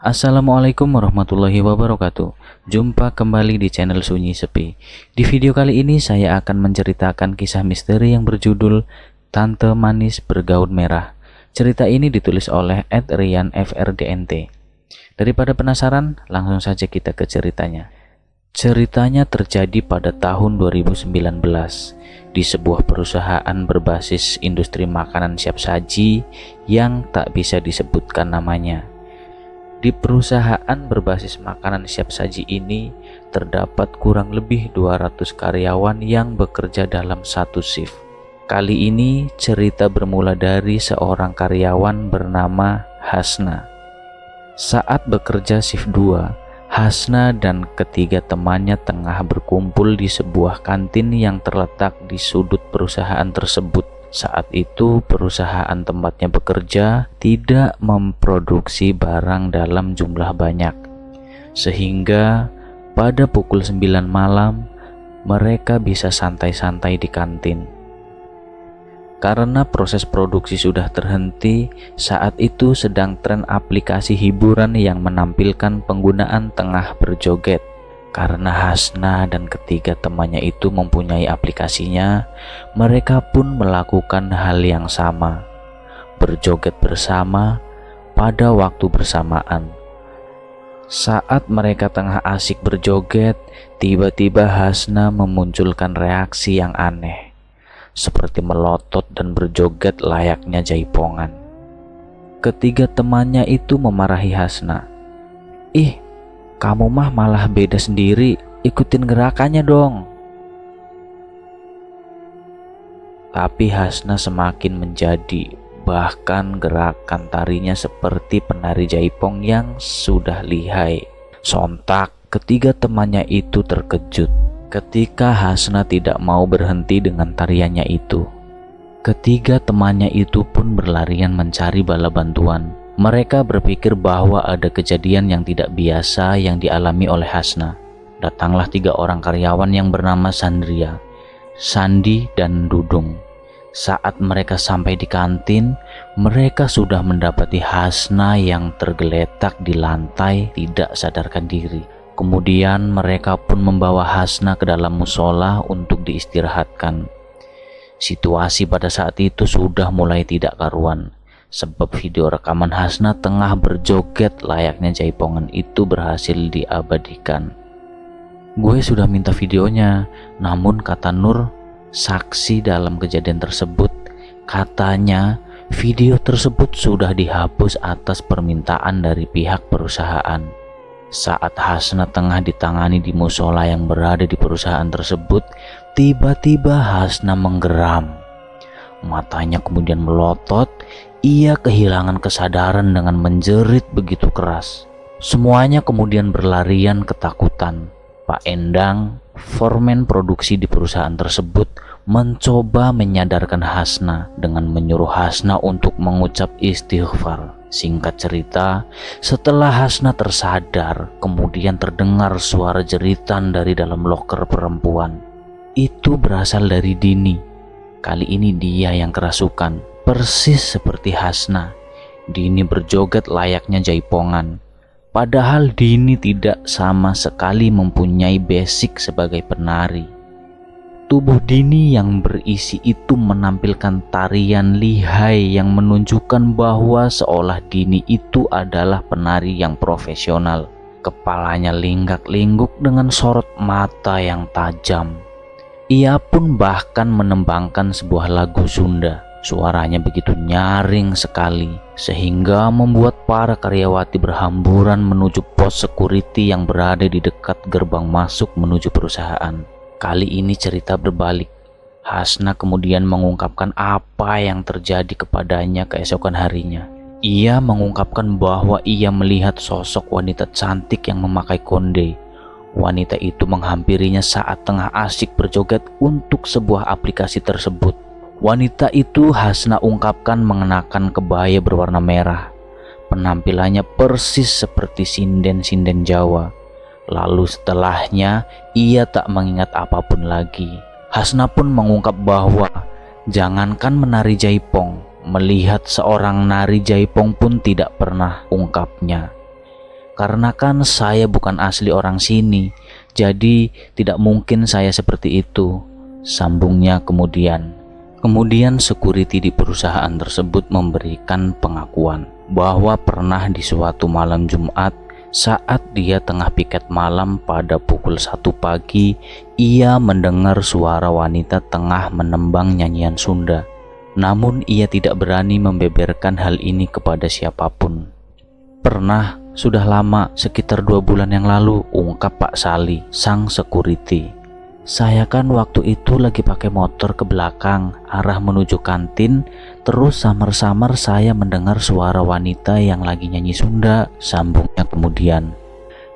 Assalamualaikum warahmatullahi wabarakatuh. Jumpa kembali di channel Sunyi Sepi. Di video kali ini saya akan menceritakan kisah misteri yang berjudul Tante Manis Bergaun Merah. Cerita ini ditulis oleh @rianfrdnt. Daripada penasaran, langsung saja kita ke ceritanya. Ceritanya terjadi pada tahun 2019 di sebuah perusahaan berbasis industri makanan siap saji yang tak bisa disebutkan namanya. Di perusahaan berbasis makanan siap saji ini terdapat kurang lebih 200 karyawan yang bekerja dalam satu shift. Kali ini cerita bermula dari seorang karyawan bernama Hasna. Saat bekerja shift 2, Hasna dan ketiga temannya tengah berkumpul di sebuah kantin yang terletak di sudut perusahaan tersebut. Saat itu perusahaan tempatnya bekerja tidak memproduksi barang dalam jumlah banyak, sehingga pada pukul 9 malam mereka bisa santai-santai di kantin. Karena proses produksi sudah terhenti, saat itu sedang tren aplikasi hiburan yang menampilkan penggunaan tengah berjoget. Karena Hasna dan ketiga temannya itu mempunyai aplikasinya, mereka pun melakukan hal yang sama, berjoget bersama pada waktu bersamaan. Saat mereka tengah asik berjoget, tiba-tiba Hasna memunculkan reaksi yang aneh, seperti melotot dan berjoget layaknya jaipongan. Ketiga temannya itu memarahi Hasna. "Ih, kamu mah malah beda sendiri, ikutin gerakannya dong." Tapi Hasna semakin menjadi, bahkan gerakan tarinya seperti penari jaipong yang sudah lihai. Sontak ketiga temannya itu terkejut ketika Hasna tidak mau berhenti dengan tariannya itu. Ketiga temannya itu pun berlarian mencari bala bantuan. Mereka berpikir bahwa ada kejadian yang tidak biasa yang dialami oleh Hasna. Datanglah 3 orang karyawan yang bernama Sandria, Sandi, dan Dudung. Saat mereka sampai di kantin, mereka sudah mendapati Hasna yang tergeletak di lantai tidak sadarkan diri. Kemudian mereka pun membawa Hasna ke dalam musola untuk diistirahatkan. Situasi pada saat itu sudah mulai tidak karuan, sebab video rekaman Hasna tengah berjoget layaknya jaipongan itu berhasil diabadikan. "Gue sudah minta videonya, namun kata Nur, saksi dalam kejadian tersebut, katanya video tersebut sudah dihapus atas permintaan dari pihak perusahaan." Saat Hasna tengah ditangani di musola yang berada di perusahaan tersebut, tiba-tiba Hasna menggeram. Matanya kemudian melotot, ia kehilangan kesadaran dengan menjerit begitu keras. Semuanya kemudian berlarian ketakutan. Pak Endang, foreman produksi di perusahaan tersebut, mencoba menyadarkan Hasna dengan menyuruh Hasna untuk mengucap istighfar. Singkat cerita, setelah Hasna tersadar, kemudian terdengar suara jeritan dari dalam loker perempuan. Itu berasal dari Dini. Kali ini dia yang kerasukan, persis seperti Hasna. Dini berjoget layaknya jaipongan. Padahal Dini tidak sama sekali mempunyai basic sebagai penari. Tubuh Dini yang berisi itu menampilkan tarian lihai yang menunjukkan bahwa seolah Dini itu adalah penari yang profesional. Kepalanya linggak-lingguk dengan sorot mata yang tajam. Ia pun bahkan menembangkan sebuah lagu Sunda. Suaranya begitu nyaring sekali, sehingga membuat para karyawati berhamburan menuju pos security yang berada di dekat gerbang masuk menuju perusahaan. Kali ini cerita berbalik. Hasna kemudian mengungkapkan apa yang terjadi kepadanya keesokan harinya. Ia mengungkapkan bahwa ia melihat sosok wanita cantik yang memakai konde. Wanita itu menghampirinya saat tengah asik berjoget untuk sebuah aplikasi tersebut. Wanita itu Hasna ungkapkan mengenakan kebaya berwarna merah. Penampilannya persis seperti sinden-sinden Jawa. Lalu setelahnya ia tak mengingat apapun lagi. Hasna pun mengungkap bahwa jangankan menari jaipong, melihat seorang nari jaipong pun tidak pernah ungkapnya. Karena kan saya bukan asli orang sini, jadi tidak mungkin saya seperti itu, sambungnya kemudian. Kemudian security di perusahaan tersebut memberikan pengakuan bahwa pernah di suatu malam Jumat saat dia tengah piket malam pada pukul 1 pagi, ia mendengar suara wanita tengah menembang nyanyian Sunda. Namun ia tidak berani membeberkan hal ini kepada siapapun. Pernah, sudah lama, sekitar 2 bulan yang lalu, ungkap Pak Sali, sang security. Saya kan waktu itu lagi pakai motor ke belakang, arah menuju kantin, terus samar-samar saya mendengar suara wanita yang lagi nyanyi Sunda, sambungnya kemudian.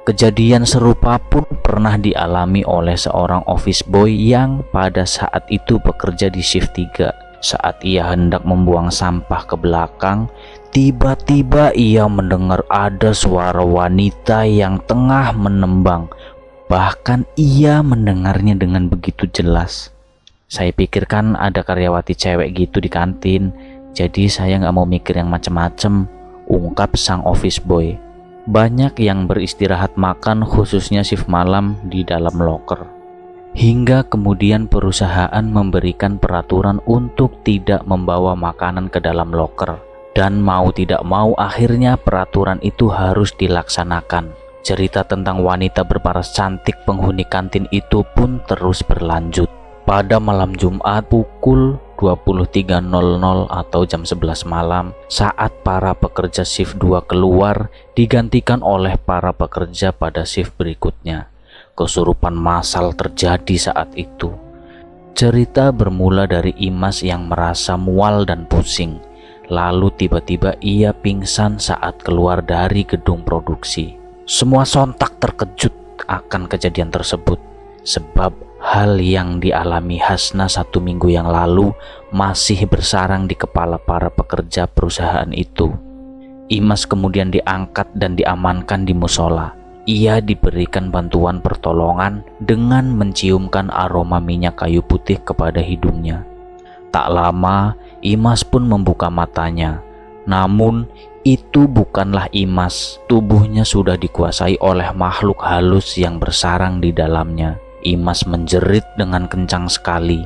Kejadian serupa pun pernah dialami oleh seorang office boy yang pada saat itu bekerja di shift 3. Saat ia hendak membuang sampah ke belakang, tiba-tiba ia mendengar ada suara wanita yang tengah menembang. Bahkan ia mendengarnya dengan begitu jelas. Saya pikirkan ada karyawati cewek gitu di kantin, jadi saya nggak mau mikir yang macem-macem, ungkap sang office boy. Banyak yang beristirahat makan khususnya shift malam di dalam loker. Hingga kemudian perusahaan memberikan peraturan untuk tidak membawa makanan ke dalam loker. Dan mau tidak mau akhirnya peraturan itu harus dilaksanakan. Cerita tentang wanita berparas cantik penghuni kantin itu pun terus berlanjut. Pada malam Jumat pukul 23.00 atau jam 11 malam, saat para pekerja shift 2 keluar, digantikan oleh para pekerja pada shift berikutnya. Kesurupan massal terjadi saat itu. Cerita bermula dari Imas yang merasa mual dan pusing. Lalu tiba-tiba ia pingsan saat keluar dari gedung produksi. Semua sontak terkejut akan kejadian tersebut, sebab hal yang dialami Hasna 1 minggu yang lalu masih bersarang di kepala para pekerja perusahaan itu. Imas kemudian diangkat dan diamankan di musola. Ia diberikan bantuan pertolongan dengan menciumkan aroma minyak kayu putih kepada hidungnya. Tak lama, Imas pun membuka matanya. Namun, itu bukanlah Imas. Tubuhnya sudah dikuasai oleh makhluk halus yang bersarang di dalamnya. Imas menjerit dengan kencang sekali.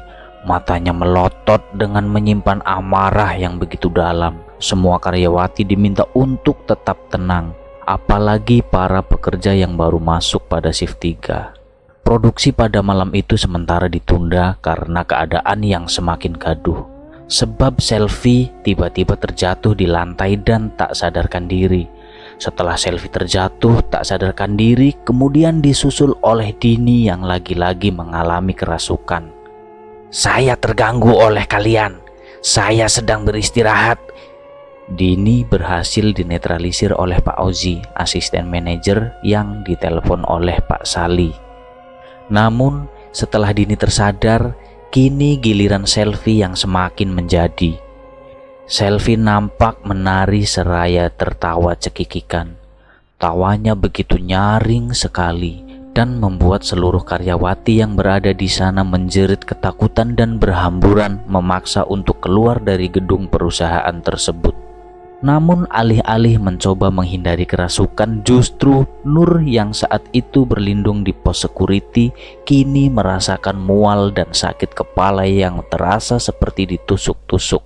Matanya melotot dengan menyimpan amarah yang begitu dalam. Semua karyawati diminta untuk tetap tenang, apalagi para pekerja yang baru masuk pada shift 3. Produksi pada malam itu sementara ditunda karena keadaan yang semakin gaduh. Sebab Selvi tiba-tiba terjatuh di lantai dan tak sadarkan diri. Setelah Selvi terjatuh tak sadarkan diri, kemudian disusul oleh Dini yang lagi-lagi mengalami kerasukan. Saya terganggu oleh kalian. Saya sedang beristirahat. Dini berhasil dinetralisir oleh Pak Ozi, asisten manajer yang ditelepon oleh Pak Sali. Namun setelah Dini tersadar, kini giliran Selvi yang semakin menjadi. Selvi nampak menari seraya tertawa cekikikan. Tawanya begitu nyaring sekali dan membuat seluruh karyawati yang berada di sana menjerit ketakutan dan berhamburan memaksa untuk keluar dari gedung perusahaan tersebut. Namun alih-alih mencoba menghindari kerasukan, justru Nur yang saat itu berlindung di pos security kini merasakan mual dan sakit kepala yang terasa seperti ditusuk-tusuk.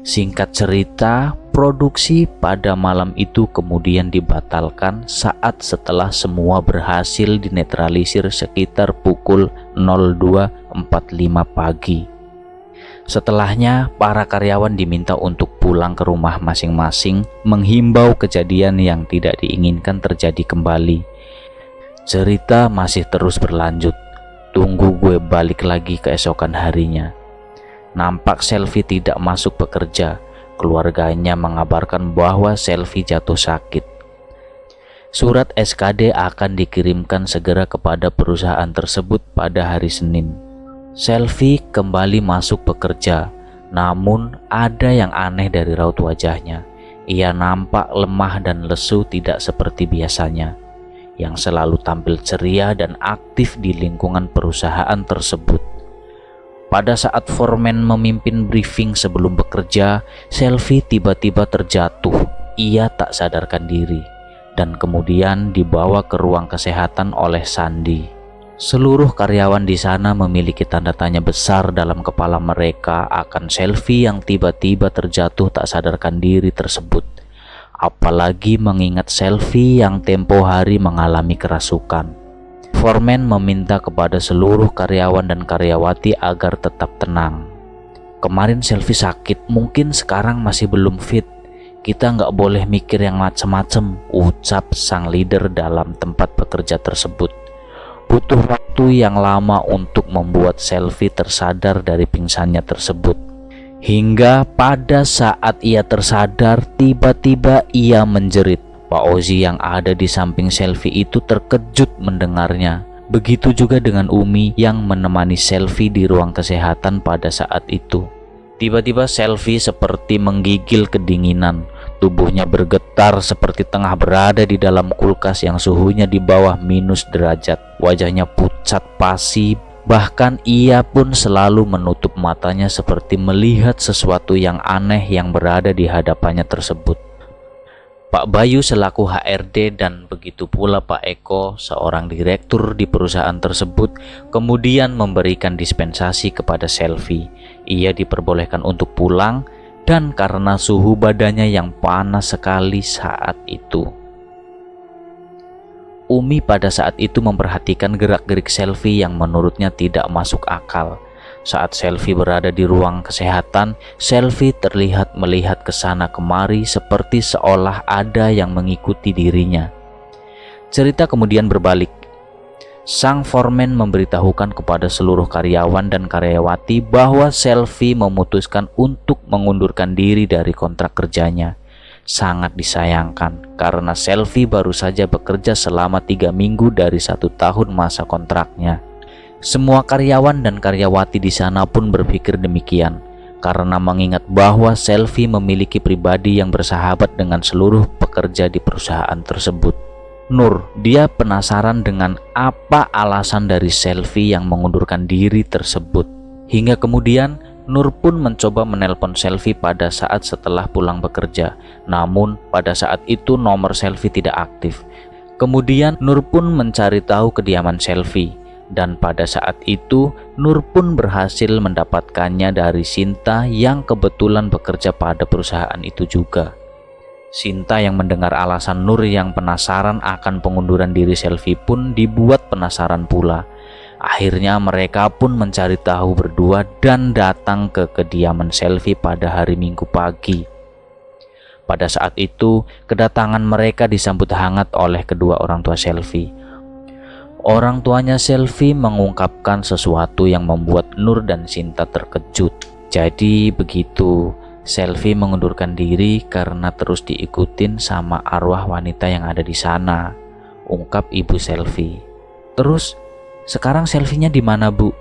Singkat cerita, produksi pada malam itu kemudian dibatalkan saat setelah semua berhasil dinetralisir sekitar pukul 02.45 pagi. Setelahnya, para karyawan diminta untuk pulang ke rumah masing-masing, menghimbau kejadian yang tidak diinginkan terjadi kembali. Cerita masih terus berlanjut. Tunggu gue balik lagi keesokan harinya. Nampak Selvi tidak masuk bekerja. Keluarganya mengabarkan bahwa Selvi jatuh sakit. Surat SKD akan dikirimkan segera kepada perusahaan tersebut pada hari Senin. Selvi kembali masuk bekerja, namun ada yang aneh dari raut wajahnya. Ia nampak lemah dan lesu, tidak seperti biasanya, yang selalu tampil ceria dan aktif di lingkungan perusahaan tersebut. Pada saat foreman memimpin briefing sebelum bekerja, Selvi tiba-tiba terjatuh. Ia tak sadarkan diri. dan kemudian dibawa ke ruang kesehatan oleh Sandi. Seluruh karyawan di sana memiliki tanda tanya besar dalam kepala mereka akan Selvi yang tiba-tiba terjatuh tak sadarkan diri tersebut. Apalagi mengingat Selvi yang tempo hari mengalami kerasukan. Foreman meminta kepada seluruh karyawan dan karyawati agar tetap tenang. Kemarin Selvi sakit, mungkin sekarang masih belum fit. Kita nggak boleh mikir yang macem-macem, ucap sang leader dalam tempat bekerja tersebut. Butuh waktu yang lama untuk membuat Selvi tersadar dari pingsannya tersebut. Hingga pada saat ia tersadar, tiba-tiba ia menjerit. Pak Ozi yang ada di samping Selvi itu terkejut mendengarnya. Begitu juga dengan Umi yang menemani Selvi di ruang kesehatan pada saat itu. Tiba-tiba Selvi seperti menggigil kedinginan. Tubuhnya bergetar seperti tengah berada di dalam kulkas yang suhunya di bawah minus derajat. Wajahnya pucat pasi, bahkan ia pun selalu menutup matanya seperti melihat sesuatu yang aneh yang berada di hadapannya tersebut. Pak Bayu selaku HRD dan begitu pula Pak Eko, seorang direktur di perusahaan tersebut, kemudian memberikan dispensasi kepada Selvi. Ia diperbolehkan untuk pulang dan karena suhu badannya yang panas sekali saat itu. Umi pada saat itu memperhatikan gerak-gerik Selvi yang menurutnya tidak masuk akal. Saat Selvi berada di ruang kesehatan, Selvi terlihat melihat ke sana kemari seperti seolah ada yang mengikuti dirinya. Cerita kemudian berbalik. Sang foreman memberitahukan kepada seluruh karyawan dan karyawati bahwa Selvi memutuskan untuk mengundurkan diri dari kontrak kerjanya. Sangat disayangkan karena Selvi baru saja bekerja selama 3 minggu dari 1 tahun masa kontraknya. Semua karyawan dan karyawati di sana pun berpikir demikian karena mengingat bahwa Selvi memiliki pribadi yang bersahabat dengan seluruh pekerja di perusahaan tersebut. Nur, dia penasaran dengan apa alasan dari Selvi yang mengundurkan diri tersebut. Hingga kemudian Nur pun mencoba menelpon Selvi pada saat setelah pulang bekerja. Namun pada saat itu nomor Selvi tidak aktif. Kemudian Nur pun mencari tahu kediaman Selvi. Dan pada saat itu Nur pun berhasil mendapatkannya dari Sinta yang kebetulan bekerja pada perusahaan itu juga. Sinta yang mendengar alasan Nur yang penasaran akan pengunduran diri Selvi pun dibuat penasaran pula. Akhirnya mereka pun mencari tahu berdua dan datang ke kediaman Selvi pada hari Minggu pagi. Pada saat itu kedatangan mereka disambut hangat oleh kedua orang tua Selvi. Orang tuanya Selvi mengungkapkan sesuatu yang membuat Nur dan Sinta terkejut. Jadi begitu, Selvi mengundurkan diri karena terus diikutin sama arwah wanita yang ada di sana, ungkap ibu Selvi. Terus, sekarang Selvinya di mana, Bu?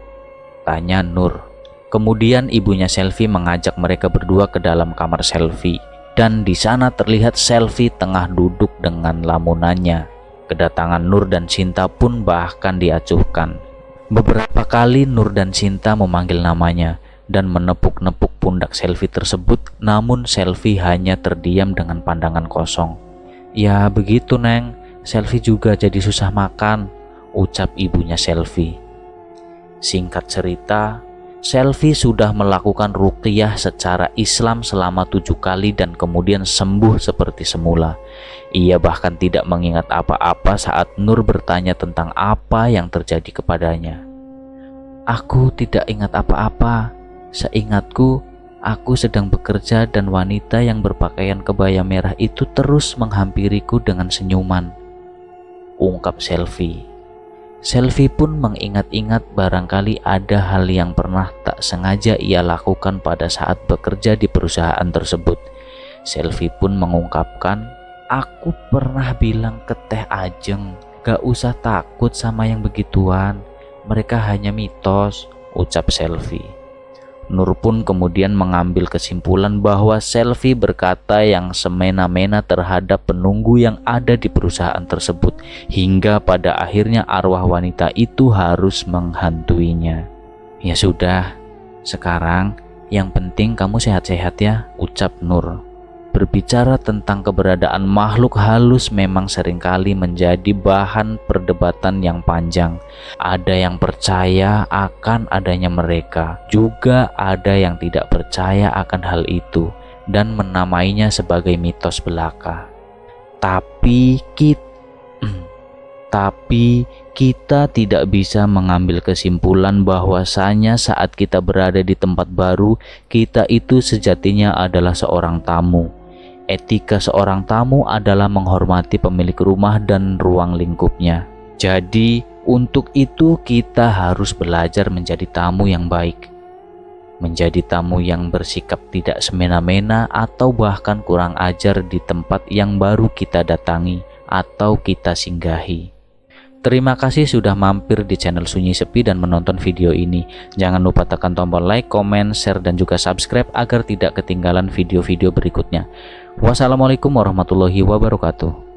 Tanya Nur. Kemudian ibunya Selvi mengajak mereka berdua ke dalam kamar Selvi, dan di sana terlihat Selvi tengah duduk dengan lamunannya. Kedatangan Nur dan Sinta pun bahkan diacuhkan. Beberapa kali Nur dan Sinta memanggil namanya dan menepuk-nepuk pundak Selvi tersebut, namun Selvi hanya terdiam dengan pandangan kosong. Ya begitu Neng, Selvi juga jadi susah makan, ucap ibunya Selvi. Singkat cerita, Selvi sudah melakukan ruqyah secara Islam selama 7 kali dan kemudian sembuh seperti semula. Ia bahkan tidak mengingat apa-apa saat Nur bertanya tentang apa yang terjadi kepadanya. Aku tidak ingat apa-apa. Seingatku, aku sedang bekerja dan wanita yang berpakaian kebaya merah itu terus menghampiriku dengan senyuman, ungkap Selvi. Selvi pun mengingat-ingat barangkali ada hal yang pernah tak sengaja ia lakukan pada saat bekerja di perusahaan tersebut. Selvi pun mengungkapkan, aku pernah bilang ke Teh Ajeng, gak usah takut sama yang begituan, mereka hanya mitos, ucap Selvi. Nur pun kemudian mengambil kesimpulan bahwa Selvi berkata yang semena-mena terhadap penunggu yang ada di perusahaan tersebut, hingga pada akhirnya arwah wanita itu harus menghantuinya. Ya sudah, sekarang yang penting kamu sehat-sehat ya, ucap Nur. berbicara tentang keberadaan makhluk halus memang seringkali menjadi bahan perdebatan yang panjang. Ada yang percaya akan adanya mereka, juga ada yang tidak percaya akan hal itu dan menamainya sebagai mitos belaka. Tapi kita tidak bisa mengambil kesimpulan bahwasanya saat kita berada di tempat baru, kita itu sejatinya adalah seorang tamu. Etika seorang tamu adalah menghormati pemilik rumah dan ruang lingkupnya. Jadi, untuk itu kita harus belajar menjadi tamu yang baik. Menjadi tamu yang bersikap tidak semena-mena atau bahkan kurang ajar di tempat yang baru kita datangi atau kita singgahi. Terima kasih sudah mampir di channel Sunyi Sepi dan menonton video ini. Jangan lupa tekan tombol like, komen, share, dan juga subscribe agar tidak ketinggalan video-video berikutnya. Wassalamualaikum warahmatullahi wabarakatuh.